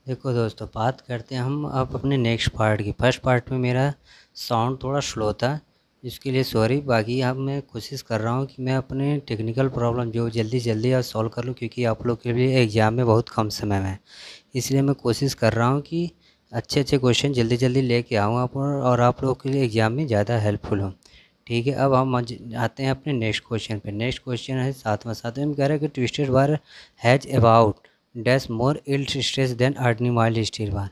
देखो दोस्तों, बात करते हैं हम अब अपने नेक्स्ट पार्ट की। फर्स्ट पार्ट में मेरा साउंड थोड़ा स्लो था, इसके लिए सॉरी। बाकी अब मैं कोशिश कर रहा हूँ कि मैं अपने टेक्निकल प्रॉब्लम जो जल्दी जल्दी अब सॉल्व कर लूँ, क्योंकि आप लोग के लिए एग्ज़ाम में बहुत कम समय में है। इसलिए मैं कोशिश कर रहा हूँ कि अच्छे अच्छे क्वेश्चन जल्दी जल्दी लेके आऊँ आप और आप लोगों के लिए एग्ज़ाम में ज़्यादा हेल्पफुल हो। ठीक है, अब हम आते हैं अपने नेक्स्ट क्वेश्चन पे। नेक्स्ट क्वेश्चन है सातवां में कह रहा है कि twisted bar has about dash more yield stress than ordinary mild steel bar.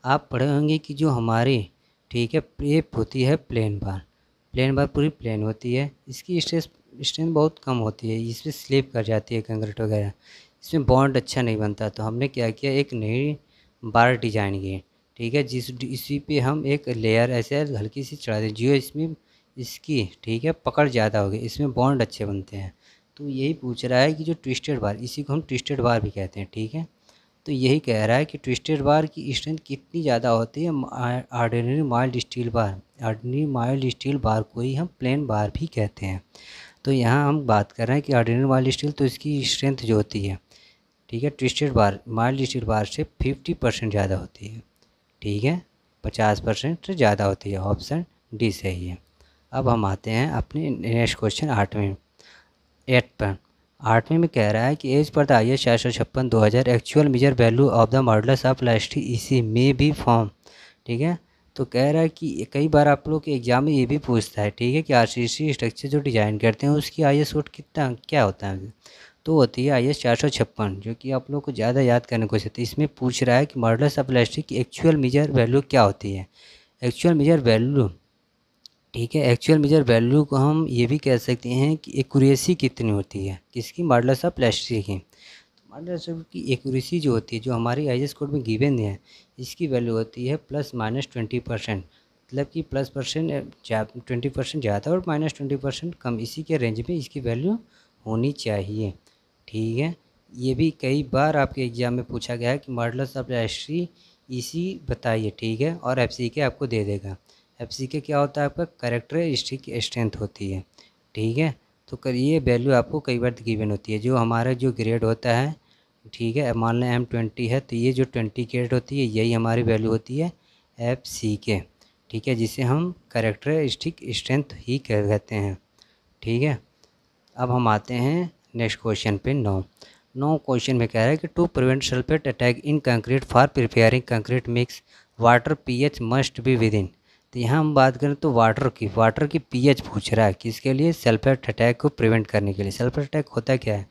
आप पढ़े होंगे कि जो हमारी, ठीक है, ये होती है प्लेन बार। प्लेन बार पूरी प्लेन होती है, इसकी स्ट्रेस स्ट्रेंथ बहुत कम होती है, इसमें स्लिप कर जाती है कंक्रीट वगैरह, इसमें बॉन्ड अच्छा नहीं बनता। तो हमने क्या किया, एक नई बार डिजाइन की, ठीक है, इसी पे हम एक लेयर ऐसे हल्की सी चढ़ा दें जो इसमें इसकी, ठीक है, पकड़ ज़्यादा होगी, इसमें बॉन्ड अच्छे बनते हैं। तो यही पूछ रहा है कि जो ट्विस्टेड बार, इसी को हम ट्विस्टेड बार भी कहते हैं, ठीक है। तो यही कह रहा है कि ट्विस्टेड बार की स्ट्रेंथ कितनी ज़्यादा होती है ऑर्डिनरी माइल्ड स्टील बार। ऑर्डिनरी माइल्ड स्टील बार को ही हम प्लेन बार भी कहते हैं। तो यहाँ हम बात कर रहे हैं कि ऑर्डिनरी माइल्ड स्टील, तो इसकी स्ट्रेंथ जो होती है, ठीक है, ट्विस्टेड बार माइल्ड स्टील बार से 50% ज़्यादा होती है, ठीक है, 50% से ज़्यादा होती है। ऑप्शन डी सही है। अब हम आते हैं अपने नेक्स्ट क्वेश्चन 8वें 8 पर। 8वें में कह रहा है कि as per the IS 456 2000 actual measure value of the modulus of elastic इसी में भी फॉर्म, ठीक है। तो कह रहा है कि कई बार आप लोग के एग्जाम में ये भी पूछता है, ठीक है, कि RCC स्ट्रक्चर जो डिज़ाइन करते हैं उसकी IS कोड कितना क्या होता है। तो होती है IS 456, जो कि आप लोग को ज़्यादा याद करने को चाहिए। इसमें पूछ रहा है कि मॉडुलस ऑफ इलास्टिक की एक्चुअल मेजर वैल्यू क्या होती है। एक्चुअल मेजर वैल्यू, ठीक है, एक्चुअल मेजर वैल्यू को हम ये भी कह सकते हैं कि एक्यूरेसी कितनी होती है, किसकी, मॉडुलस ऑफ इलास्टिसिटी की। तो मॉडुलस की एक्यूरेसी जो होती है, जो हमारी IS कोड में गिवन है, इसकी वैल्यू होती है ±20%। मतलब कि +20% ज़्यादा और -20% कम, इसी के रेंज में इसकी वैल्यू होनी चाहिए, ठीक है। ये भी कई बार आपके एग्जाम में पूछा गया है कि मॉडुलस ऑफ इलास्टिसिटी इसी बताइए, ठीक है, और FCK आपको दे देगा। FCK क्या होता है, आपका कैरेक्टरिस्टिक स्ट्रेंथ होती है, ठीक है। तो ये वैल्यू आपको कई बार गिवन होती है। जो हमारा जो ग्रेड होता है, ठीक है, मान लें M20 है, तो ये जो 20 ग्रेड होती है यही हमारी वैल्यू होती है FCK, ठीक है, जिसे हम कैरेक्टरिस्टिक स्ट्रेंथ ही कहते हैं, ठीक है। अब हम आते हैं नेक्स्ट क्वेश्चन पे। 9 क्वेश्चन में कह रहा है कि to prevent sulphate attack in concrete for preparing concrete mix water pH must be within. तो यहाँ हम बात करें तो वाटर की pH पूछ रहा है, किसके लिए, सल्फेट अटैक को प्रिवेंट करने के लिए। सल्फेट अटैक होता क्या है,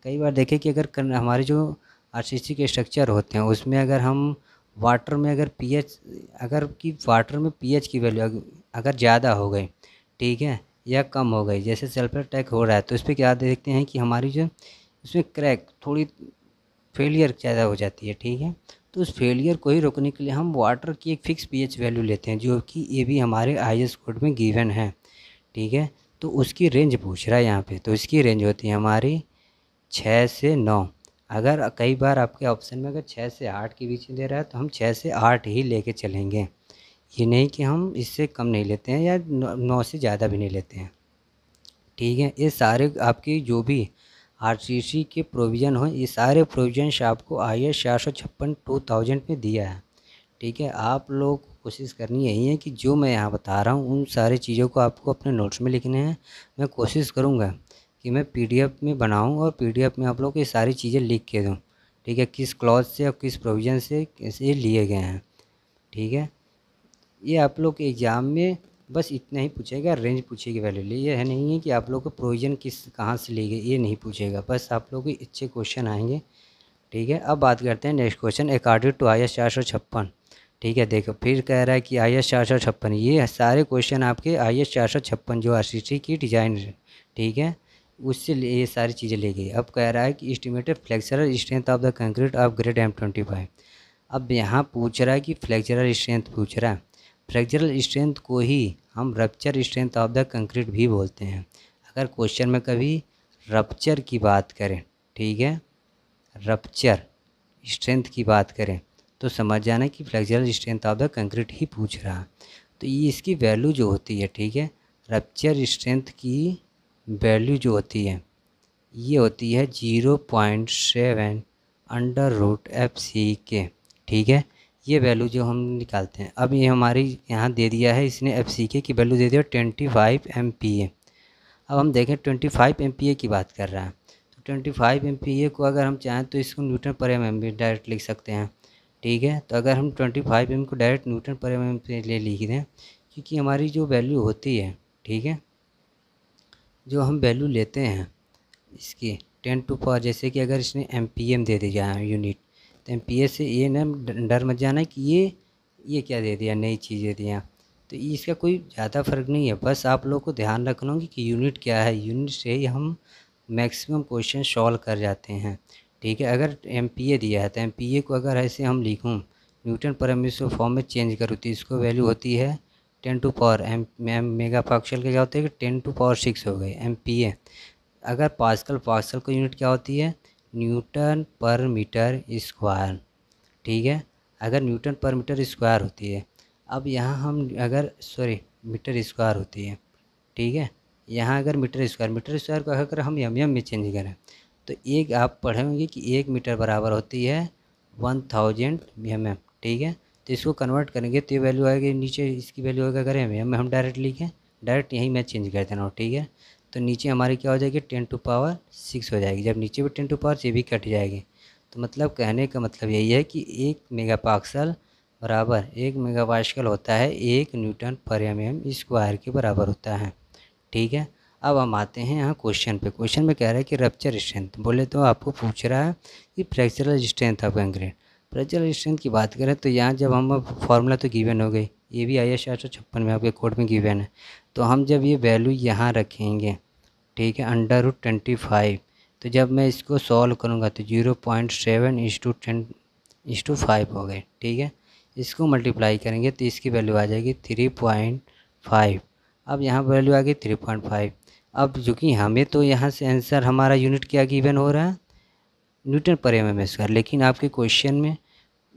कई बार देखें कि अगर हमारे जो RCC के स्ट्रक्चर होते हैं उसमें अगर हम वाटर में अगर वाटर में pH की वैल्यू अगर ज़्यादा हो गई, ठीक है, या कम हो गई, जैसे सल्फर अटैक हो रहा है, तो इस पर क्या देखते हैं कि हमारी जो उसमें क्रैक थोड़ी फेलियर ज़्यादा हो जाती है, ठीक है। तो उस फेलियर को ही रोकने के लिए हम वाटर की एक फ़िक्स pH वैल्यू लेते हैं, जो कि ये भी हमारे IS कोड में गिवन है, ठीक है। तो उसकी रेंज पूछ रहा है यहाँ पे, तो इसकी रेंज होती है हमारी 6 से 9। अगर कई बार आपके ऑप्शन में अगर 6 से 8 के बीच में दे रहा है तो हम 6 से 8 ही लेके चलेंगे, ये नहीं कि हम इससे कम नहीं लेते हैं या 9 से ज़्यादा भी नहीं लेते हैं, ठीक है। ये सारे आपकी जो भी RCC के प्रोविज़न हो, ये सारे प्रोविजंस आपको IS 456 2000 में दिया है, ठीक है। आप लोग को कोशिश करनी यही है कि जो मैं यहाँ बता रहा हूँ उन सारी चीज़ों को आपको अपने नोट्स में लिखने हैं। मैं कोशिश करूँगा कि मैं PDF में बनाऊँ और PDF में आप लोग को ये सारी चीज़ें लिख के दूँ, ठीक है, किस क्लॉज से और किस प्रोविज़न से कैसे लिए गए हैं, ठीक है। ये आप लोग के एग्ज़ाम में बस इतना ही पूछेगा, रेंज पूछेगी वैल्यू लिए, ये है नहीं है कि आप लोग को प्रोविज़न कहाँ से ली गई, ये नहीं पूछेगा। बस आप लोग को अच्छे क्वेश्चन आएंगे, ठीक है। अब बात करते हैं next question according to IS 456, ठीक है। देखो फिर कह रहा है कि IS 456, ये सारे क्वेश्चन आपके IS 456 जो RCC की डिज़ाइन है, ठीक है, उससे ये सारी चीज़ें ली गई। अब कह रहा है कि estimated flexural strength of the concrete of grade M25। अब यहाँ पूछ रहा है कि फ्लेक्सरल स्ट्रेंथ पूछ रहा है। फ्लेक्सरल स्ट्रेंथ को ही हम rupture strength of the concrete भी बोलते हैं। अगर क्वेश्चन में कभी रप्चर की बात करें, ठीक है, रप्चर स्ट्रेंथ की बात करें, तो समझ जाना कि flexural strength of the concrete ही पूछ रहा है। तो ये इसकी वैल्यू जो होती है, ठीक है, रप्चर स्ट्रेंथ की वैल्यू जो होती है ये होती है 0.7 √FCK, ठीक है। ये वैल्यू जो हम निकालते हैं, अब ये हमारी यहाँ दे दिया है इसने FCK की वैल्यू दे दिया 25 MPa। अब हम देखें 25 MPa की बात कर रहा है, तो 25 MPa को अगर हम चाहें तो इसको न्यूटन पर एम भी डायरेक्ट लिख सकते हैं। ठीक है, तो अगर हम 25 M को डायरेक्ट न्यूटन पर एम पे ले लिख दें, क्योंकि हमारी जो वैल्यू होती है, ठीक है, जो हम वैल्यू लेते हैं इसकी 10 टू पावर, जैसे कि अगर इसने MPa दे दिया है यूनिट, तो MPa से ये ना डर मत जाना कि ये क्या दे दिया, नई चीज़ दे दिया, तो इसका कोई ज़्यादा फ़र्क नहीं है। बस आप लोग को ध्यान रखना होगा कि यूनिट क्या है, यूनिट से ही हम मैक्सिमम क्वेश्चन सॉल्व कर जाते हैं। ठीक है, अगर MPa दिया है तो MPa को अगर ऐसे हम लिखूँ न्यूटन पर एम इसको फॉर्म में चेंज करूँ, तो इसको वैल्यू होती है 10 to power M mega pascal का क्या होता है कि 10 टू पावर 6 हो गए MPa। अगर पास्कल का यूनिट क्या होती है, न्यूटन पर मीटर स्क्वायर। ठीक है, अगर न्यूटन पर मीटर स्क्वायर होती है, अब यहाँ हम अगर मीटर स्क्वायर होती है, ठीक है, यहाँ अगर मीटर स्क्वायर को अगर हम एम में चेंज करें, तो एक आप पढ़े होंगे कि 1 मीटर बराबर होती है 1000 mm। ठीक है, तो इसको कन्वर्ट करेंगे तो ये वैल्यू आएगी, नीचे इसकी वैल्यू होगा, अगर एम में हम डायरेक्ट लिखें, डायरेक्ट यहीं मैं चेंज कर देना हूँ। ठीक है, तो नीचे हमारी क्या हो जाएगी 10 टू पावर 6 हो जाएगी, जब नीचे भी 10 टू पावर 6 भी कट जाएगी। तो मतलब कहने का मतलब यही है कि 1 मेगापास्कल बराबर 1 मेगापास्कल होता है 1 न्यूटन पर mm स्क्वायर के बराबर होता है। ठीक है, अब हम आते हैं यहाँ क्वेश्चन पे। क्वेश्चन में कह रहा है कि रप्चर स्ट्रेंथ, बोले तो आपको पूछ रहा है कि fractal strength of concrete. Fractal strength की बात करें तो यहाँ जब हम फार्मूला तो गिवन हो गई, ये भी IS 856 में आपके कोड में गिवन है, तो हम जब ये वैल्यू यहाँ रखेंगे, ठीक है, √25, तो जब मैं इसको सॉल्व करूँगा तो 0.7/10⁵ हो गए। ठीक है, इसको मल्टीप्लाई करेंगे तो इसकी वैल्यू आ जाएगी 3.5। अब यहाँ वैल्यू आ गई 3.5। अब चूँकि हमें तो यहाँ से आंसर हमारा यूनिट क्या गिवन हो रहा है, न्यूटन पर mm स्क्वायर, लेकिन आपके क्वेश्चन में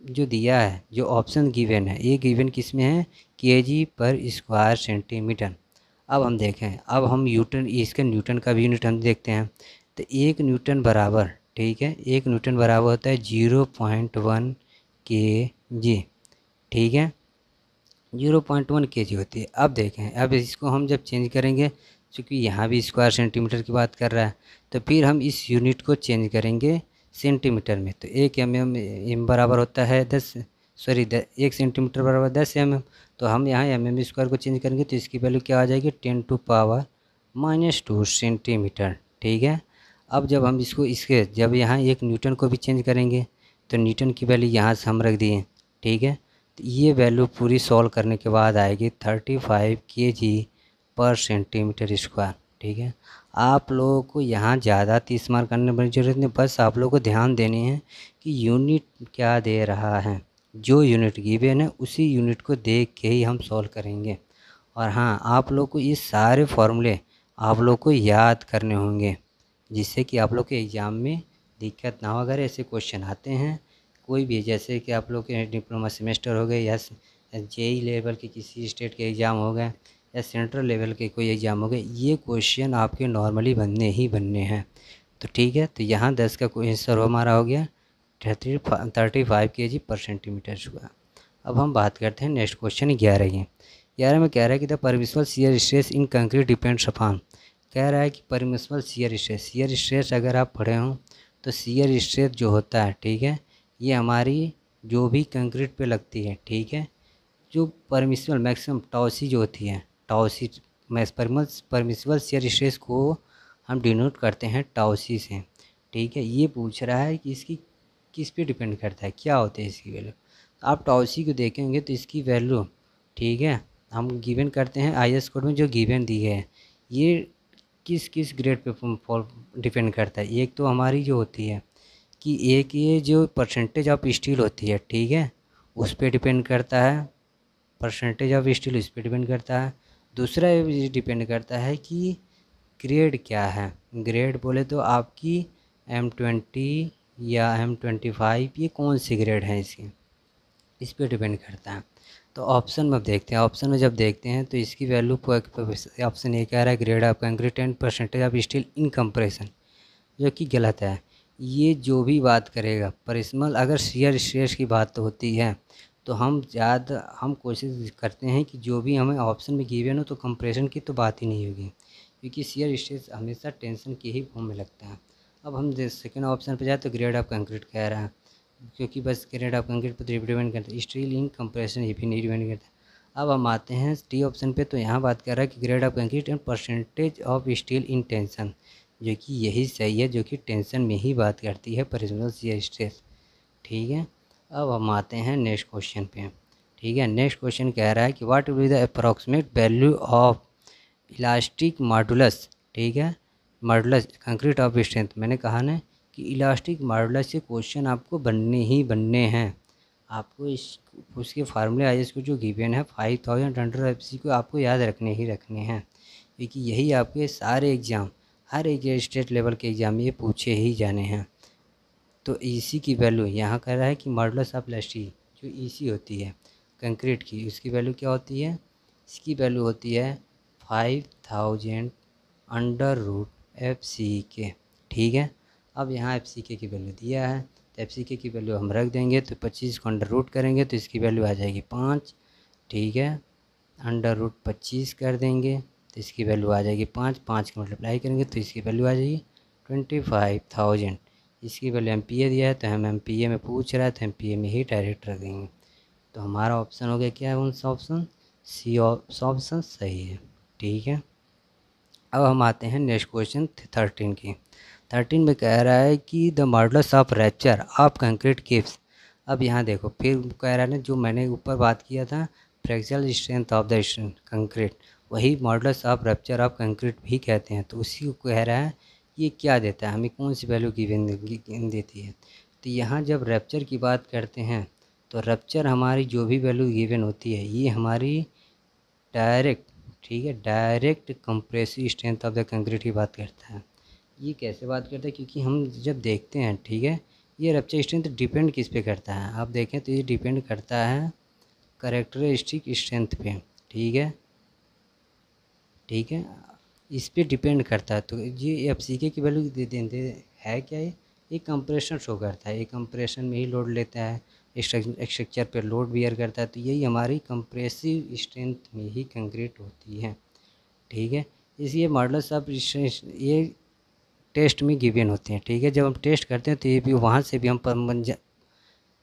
जो दिया है, जो ऑप्शन गिवन है, ये गिवन किस में है, kg/स्क्वायर सेंटीमीटर। अब हम देखें, अब हम इसका न्यूटन का भी यूनिट हम देखते हैं, तो 1 न्यूटन बराबर, ठीक है, 1 न्यूटन बराबर होता है 0.1 kg। ठीक है, 0.1 kg होती है। अब देखें, अब इसको हम जब चेंज करेंगे, चूँकि यहाँ भी स्क्वायर सेंटीमीटर की बात कर रहा है, तो फिर हम इस यूनिट को चेंज करेंगे सेंटीमीटर में, तो 1 mm बराबर होता है 1 सेंटीमीटर बराबर 10 mm। तो हम यहाँ mm स्क्वायर को चेंज करेंगे तो इसकी वैल्यू क्या आ जाएगी 10 टू पावर -2 सेंटीमीटर। ठीक है, अब जब हम जब यहाँ 1 न्यूटन को भी चेंज करेंगे तो न्यूटन की वैल्यू यहाँ से हम रख दिए। ठीक है, तो ये वैल्यू पूरी सॉल्व करने के बाद आएगी 35 kg/सेंटीमीटर स्क्वायर। ठीक है, आप लोगों को यहाँ ज़्यादा 30 मार्क करने की ज़रूरत नहीं, बस आप लोगों को ध्यान देने हैं कि यूनिट क्या दे रहा है, जो यूनिट गिवन है उसी यूनिट को देख के ही हम सॉल्व करेंगे। और हाँ, आप लोग को ये सारे फॉर्मूले आप लोग को याद करने होंगे, जिससे कि आप लोग के एग्ज़ाम में दिक्कत ना हो। अगर ऐसे क्वेश्चन आते हैं कोई भी, जैसे कि आप लोग के डिप्लोमा सेमेस्टर हो गए, या JEE लेवल के किसी स्टेट के एग्ज़ाम हो गए, या सेंट्रल लेवल के कोई एग्ज़ाम हो गए, ये क्वेश्चन आपके नॉर्मली बनने हैं। तो ठीक है, तो यहाँ 10 का आंसर हमारा हो गया 35 kg/सेंटीमीटर स्क्वायर। अब हम बात करते हैं नेक्स्ट क्वेश्चन 11 की। 11 में कह रहा है कि the permissible shear stress in concrete depends upon, कह रहा है कि परमिसिबल शियर स्ट्रेस अगर आप पढ़े हों तो शियर स्ट्रेस जो होता है, ठीक है, ये हमारी जो भी कंक्रीट पे लगती है, ठीक है, जो परमिसिबल मैक्सिमम टॉसी जो होती है, टॉसी परमिसिबल शियर स्ट्रेस को हम डिनोट करते हैं टॉसी से। ठीक है, ये पूछ रहा है कि इसकी किस पे डिपेंड करता है, क्या होता है इसकी वैल्यू। तो आप टॉसी को देखेंगे तो इसकी वैल्यू, ठीक है, हम गिवन करते हैं IS कोड में जो गिवन दी है, ये किस ग्रेड पे डिपेंड करता है। एक तो हमारी जो होती है कि एक ये जो परसेंटेज ऑफ स्टील होती है, ठीक है, उस पर डिपेंड करता है, परसेंटेज ऑफ स्टील उस पर डिपेंड करता है। दूसरा ये डिपेंड करता है कि ग्रेड क्या है। ग्रेड बोले तो आपकी M20 या M25, ये कौन सी ग्रेड है इसकी, इस पर डिपेंड करता है। तो ऑप्शन में अब देखते हैं, ऑप्शन में जब देखते हैं तो इसकी वैल्यू ऑप्शन ए कह रहा है grade of concrete and percentage of steel in compression, जो कि गलत है, ये जो भी बात करेगा परिस्मल, अगर शियर स्ट्रेस की बात होती है तो हम कोशिश करते हैं कि जो भी हमें ऑप्शन में गिवन हो तो कंप्रेशन की तो बात ही नहीं होगी, क्योंकि शियर स्ट्रेस हमेशा टेंशन के ही फॉर्म में लगता है। अब हम सेकेंड ऑप्शन पे जाए तो ग्रेड ऑफ कंक्रीट कह रहा है, क्योंकि बस ग्रेड ऑफ कंक्रीट पर डिपेंड करता है, स्टील इन कंप्रेशन ये भी नहीं डिपेंड करता। अब हम आते हैं डी ऑप्शन पे, तो यहाँ बात कर रहा है कि grade of concrete and percentage of steel in tension, जो कि यही सही है, जो कि टेंशन में ही बात करती है परिस्मल शियर स्ट्रेस। ठीक है, अब हम आते हैं नेक्स्ट क्वेश्चन पे। ठीक है, नेक्स्ट क्वेश्चन कह रहा है कि what will be the approximate value of elastic modulus. ठीक है, मॉडुलस कंक्रीट ऑफ स्ट्रेंथ, मैंने कहा ना कि इलास्टिक मॉडुलस से क्वेश्चन आपको बनने ही बनने हैं। आपको उसके फार्मूले आई इसको जो गिवन है 5000 अंडर एफसी को आपको याद रखने ही रखने हैं, क्योंकि यही आपके सारे एग्ज़ाम, हर एक स्टेट लेवल के एग्ज़ाम में ये पूछे ही जाने हैं। तो ईसी की वैल्यू यहाँ कह रहा है कि मॉडुलस ऑफ इलास्टिसिटी जो ईसी होती है कंक्रीट की, उसकी वैल्यू क्या होती है, इसकी वैल्यू होती है 5000 अंडर रूट एफ सी के। ठीक है, अब यहाँ एफ सी के की वैल्यू दिया है तो एफ सी के की वैल्यू हम रख देंगे, तो 25 को अंडर रूट करेंगे तो इसकी वैल्यू आ जाएगी 5। ठीक है, अंडर रूट 25 कर देंगे तो इसकी वैल्यू आ जाएगी 5, 5 का मल्टीप्लाई करेंगे तो इसकी वैल्यू आ जाएगी 25,000। इसकी वैल्यू एम पी ए दिया है तो हम एम पी ए में पूछ रहा है तो एम पी ए में ही डायरेक्ट रख देंगे। तो हमारा ऑप्शन हो गया क्या है, उनसा ऑप्शन सी ऑप्शन सही है। ठीक है, अब हम आते हैं नेक्स्ट क्वेश्चन 13 की। 13 में कह रहा है कि the modulus of rapture of concrete gives. अब यहाँ देखो फिर कह रहा है ना, जो मैंने ऊपर बात किया था fractal strength of the concrete, वही modulus of rapture of concrete भी कहते हैं। तो उसी को कह रहा है ये क्या देता है, हमें कौन सी वैल्यू गिवन देती है। तो यहाँ जब रैप्चर की बात करते हैं तो रैप्चर हमारी जो भी वैल्यू गिवन होती है ये हमारी डायरेक्ट, ठीक है, direct compressive strength of the concrete की बात करता है। ये कैसे बात करता है, क्योंकि हम जब देखते हैं, ठीक है, ये रप्चर स्ट्रेंथ डिपेंड किस पे करता है, आप देखें तो ये डिपेंड करता है कैरेक्टरिस्टिक स्ट्रेंथ पे। ठीक है, ठीक है, इस पे डिपेंड करता है। तो ये एफ सी के की वैल्यू दे है क्या, ये कंप्रेशन शो करता है, ये कंप्रेशन में ही लोड लेता है, स्ट्रक्चर पर लोड बियर करता है। तो यही हमारी कंप्रेसिव स्ट्रेंथ में ही कंक्रीट होती है। ठीक है, इसलिए मॉडुलस ऑफ ये टेस्ट में गिवन होते हैं। ठीक है, जब हम टेस्ट करते हैं तो ये भी वहाँ से भी हम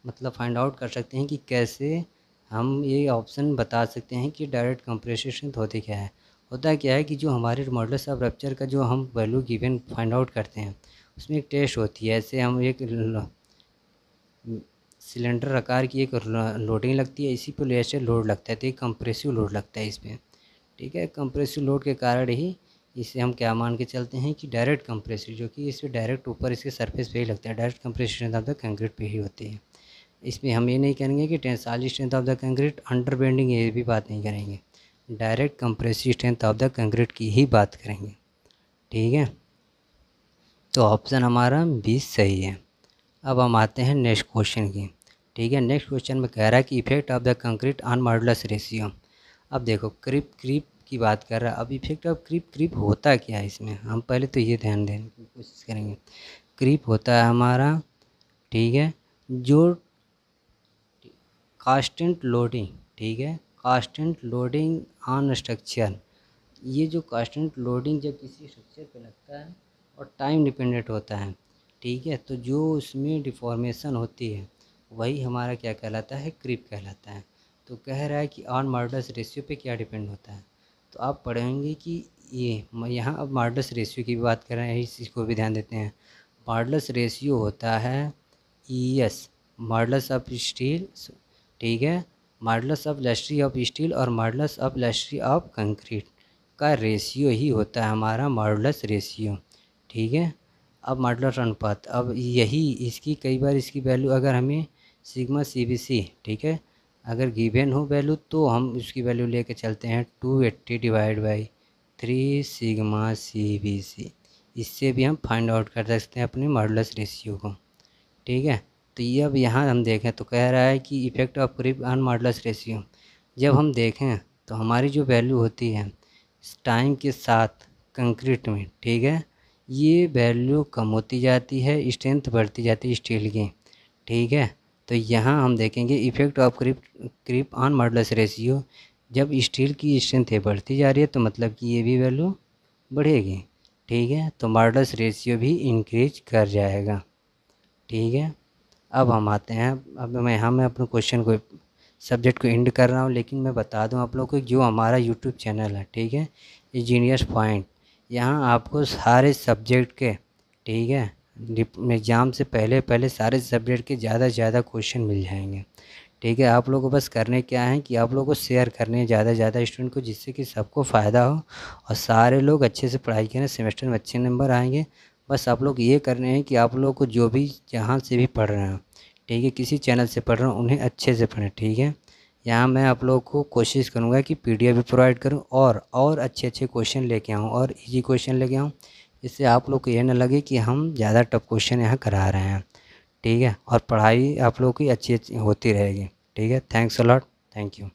मतलब फाइंड आउट कर सकते हैं कि कैसे हम ये ऑप्शन बता सकते हैं कि डायरेक्ट कंप्रेसिव स्ट्रेंथ होती क्या है। होता क्या है कि जो हमारे मॉडुलस ऑफ रप्चर का जो हम वैल्यू गिवन फाइंड आउट करते हैं उसमें एक टेस्ट होती है। ऐसे हम एक सिलेंडर आकार की एक लोडिंग लगती है, इसी पर ऐसे लोड लगता है तो एक कंप्रेसिव लोड लगता है इस पर। ठीक है, कंप्रेसिव लोड के कारण ही इसे हम क्या मान के चलते हैं कि डायरेक्ट कंप्रेसिव, जो कि इस पर डायरेक्ट ऊपर इसके सरफेस पे ही लगता है, direct compressive strength of the concrete पे ही होती है। इसमें हम ये नहीं करेंगे कि tensile strength of the concrete under bending, ये भी बात नहीं करेंगे, direct compressive strength of the concrete की ही बात करेंगे। ठीक है, तो ऑप्शन हमारा 20 सही है। अब हम आते हैं नेक्स्ट क्वेश्चन की। ठीक है, नेक्स्ट क्वेश्चन में कह रहा है कि effect of the concrete on modulus ratio. अब देखो क्रीप की बात कर रहा है। अब इफेक्ट ऑफ क्रीप होता क्या है इसमें, हम पहले तो ये ध्यान देने की कोशिश करेंगे। क्रीप होता है हमारा, ठीक है, जो कांस्टेंट लोडिंग, ठीक है, कांस्टेंट लोडिंग ऑन स्ट्रक्चर, ये जो कांस्टेंट लोडिंग जब किसी स्ट्रक्चर पे लगता है और टाइम डिपेंडेंट होता है, ठीक है, तो जो उसमें डिफॉर्मेशन होती है वही हमारा क्या कहलाता है, क्रीप कहलाता है। तो कह रहा है कि ऑन मॉडुलस रेशियो पे क्या डिपेंड होता है, तो आप पढ़ेंगे कि ये यहाँ अब मॉडुलस रेशियो की भी बात कर रहे हैं, इस चीज़ को भी ध्यान देते हैं। मॉडुलस रेशियो होता है ES, मॉडुलस ऑफ स्टील, ठीक है, modulus of elasticity of steel और modulus of elasticity of concrete का रेशियो ही होता है हमारा मॉडुलस रेशियो। ठीक है, अब मॉडुलस अनुपात, अब यही इसकी कई बार इसकी वैल्यू अगर हमें सिग्मा CBC, ठीक है, अगर गिवन हो वैल्यू तो हम उसकी वैल्यू लेके चलते हैं 280 डिवाइड बाई 3 सिग्मा CBC, इससे भी हम फाइंड आउट कर सकते हैं अपने मॉडुलस रेशियो को। ठीक है, तो ये अब यहाँ हम देखें तो कह रहा है कि effect of creep on modulus ratio, जब हम देखें तो हमारी जो वैल्यू होती है टाइम के साथ कंक्रीट में, ठीक है, ये वैल्यू कम होती जाती है, स्ट्रेंथ बढ़ती जाती है स्टील की, ठीक है। तो यहाँ हम देखेंगे effect of creep on modulus ratio. जब स्टील की स्ट्रेंथ बढ़ती जा रही है तो मतलब कि ये भी वैल्यू बढ़ेगी, ठीक है। तो मॉडुलस रेशियो भी इंक्रीज कर जाएगा, ठीक है। अब हम आते हैं, अब मैं अपने क्वेश्चन को सब्जेक्ट को एंड कर रहा हूँ, लेकिन मैं बता दूँ आप लोगों को जो हमारा यूट्यूब चैनल है, ठीक है, इंजीनियर्स पॉइंट, यहाँ आपको सारे सब्जेक्ट के, ठीक है, एग्ज़ाम से पहले पहले सारे सब्जेक्ट के ज़्यादा से ज़्यादा क्वेश्चन मिल जाएंगे, ठीक है। आप लोगों को बस करने क्या है कि आप लोगों को शेयर करने हैं ज़्यादा से ज़्यादा स्टूडेंट को, जिससे कि सबको फ़ायदा हो और सारे लोग अच्छे से पढ़ाई करें, सेमेस्टर में अच्छे नंबर आएंगे। बस आप लोग ये करने हैं कि आप लोग को जो भी जहाँ से भी पढ़ रहे हो, ठीक है, किसी चैनल से पढ़ रहे हो, उन्हें अच्छे से पढ़ें, ठीक है। यहाँ मैं आप लोगों को कोशिश करूँगा कि PDF भी प्रोवाइड करूँ और अच्छे अच्छे क्वेश्चन लेके आऊँ और इजी क्वेश्चन लेके आऊँ, इससे आप लोग को ये ना लगे कि हम ज़्यादा टफ क्वेश्चन यहाँ करा रहे हैं, ठीक है। और पढ़ाई आप लोगों की अच्छी अच्छी होती रहेगी, ठीक है। Thanks a lot, thank you.